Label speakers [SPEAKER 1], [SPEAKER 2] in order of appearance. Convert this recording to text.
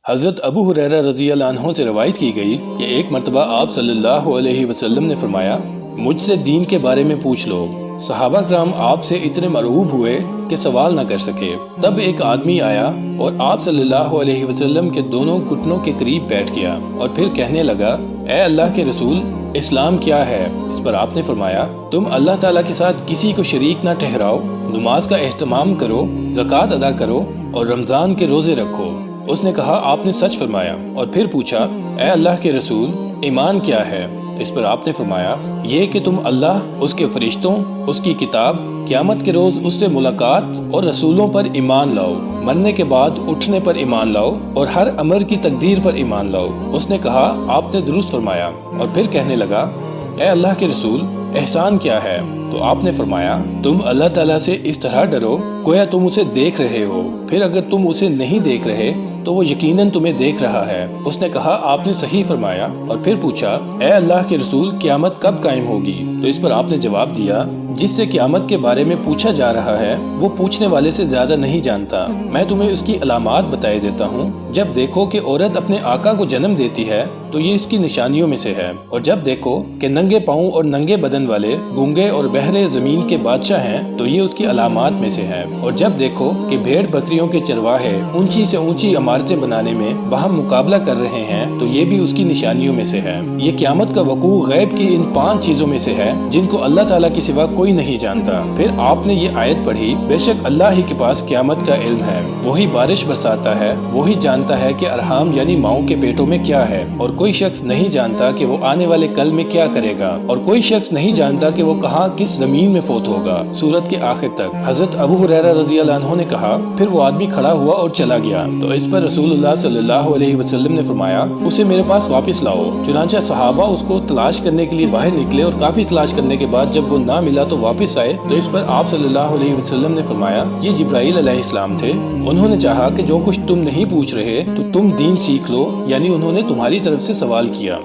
[SPEAKER 1] حضرت ابو ہریرہ رضی اللہ عنہ سے روایت کی گئی کہ ایک مرتبہ آپ صلی اللہ علیہ وسلم نے فرمایا، مجھ سے دین کے بارے میں پوچھ لو۔ صحابہ کرام آپ سے اتنے مرعوب ہوئے کہ سوال نہ کر سکے۔ تب ایک آدمی آیا اور آپ صلی اللہ علیہ وسلم کے دونوں گھٹنوں کے قریب بیٹھ گیا اور پھر کہنے لگا، اے اللہ کے رسول، اسلام کیا ہے؟ اس پر آپ نے فرمایا، تم اللہ تعالیٰ کے ساتھ کسی کو شریک نہ ٹھہراؤ، نماز کا اہتمام کرو، زکوٰۃ ادا کرو اور رمضان کے روزے رکھو۔ اس نے کہا، آپ نے سچ فرمایا۔ اور پھر پوچھا، اے اللہ کے رسول، ایمان کیا ہے؟ اس پر آپ نے فرمایا، یہ کہ تم اللہ، اس کے فرشتوں، اس کی کتاب، قیامت کے روز اس سے ملاقات اور رسولوں پر ایمان لاؤ، مرنے کے بعد اٹھنے پر ایمان لاؤ اور ہر امر کی تقدیر پر ایمان لاؤ۔ اس نے کہا، آپ نے درست فرمایا۔ اور پھر کہنے لگا، اے اللہ کے رسول، احسان کیا ہے؟ تو آپ نے فرمایا، تم اللہ تعالیٰ سے اس طرح ڈرو گویا تم اسے دیکھ رہے ہو، پھر اگر تم اسے نہیں دیکھ رہے تو وہ یقیناً تمہیں دیکھ رہا ہے۔ اس نے کہا، آپ نے صحیح فرمایا۔ اور پھر پوچھا، اے اللہ کے رسول، قیامت کب قائم ہوگی؟ تو اس پر آپ نے جواب دیا، جس سے قیامت کے بارے میں پوچھا جا رہا ہے وہ پوچھنے والے سے زیادہ نہیں جانتا۔ میں تمہیں اس کی علامات بتائے دیتا ہوں۔ جب دیکھو کہ عورت اپنے آقا کو جنم دیتی ہے تو یہ اس کی نشانیوں میں سے ہے، اور جب دیکھو کہ ننگے پاؤں اور ننگے بدن والے گونگے اور بہرے زمین کے بادشاہ ہیں تو یہ اس کی علامات میں سے ہے، اور جب دیکھو کہ بھیڑ بکریوں کے چرواہے اونچی سے اونچی عمارتیں بنانے میں باہم مقابلہ کر رہے ہیں تو یہ بھی اس کی نشانیوں میں سے ہے۔ یہ قیامت کا وقوع غیب کی ان 5 چیزوں میں سے ہے جن کو اللہ تعالیٰ کے سوا کوئی نہیں جانتا۔ پھر آپ نے یہ آیت پڑھی، بے شک اللہ ہی کے پاس قیامت کا علم ہے، وہی بارش برساتا ہے، وہی جانتا ہے کہ ارحام یعنی ماؤں کے پیٹوں میں کیا ہے، اور کوئی شخص نہیں جانتا کہ وہ آنے والے کل میں کیا کرے گا، اور کوئی شخص نہیں جانتا کہ وہ کہاں کس زمین میں فوت ہوگا، سورت کے آخر تک۔ حضرت ابو ہریرہ رضی اللہ عنہ نے کہا، پھر وہ آدمی کھڑا ہوا اور چلا گیا۔ تو اس پر رسول اللہ صلی اللہ علیہ وسلم نے فرمایا، اسے میرے پاس واپس لاؤ۔ چنانچہ صحابہ اس کو تلاش کرنے کے لیے باہر نکلے اور کافی تلاش کرنے کے بعد جب وہ نہ ملا تو واپس آئے۔ تو اس پر آپ صلی اللہ علیہ وسلم نے فرمایا، یہ جبرائیل علیہ السلام تھے، انہوں نے چاہا کہ جو کچھ تم نہیں پوچھ رہے تو تم دین سیکھ لو، یعنی انہوں نے تمہاری طرف سے سوال کیا۔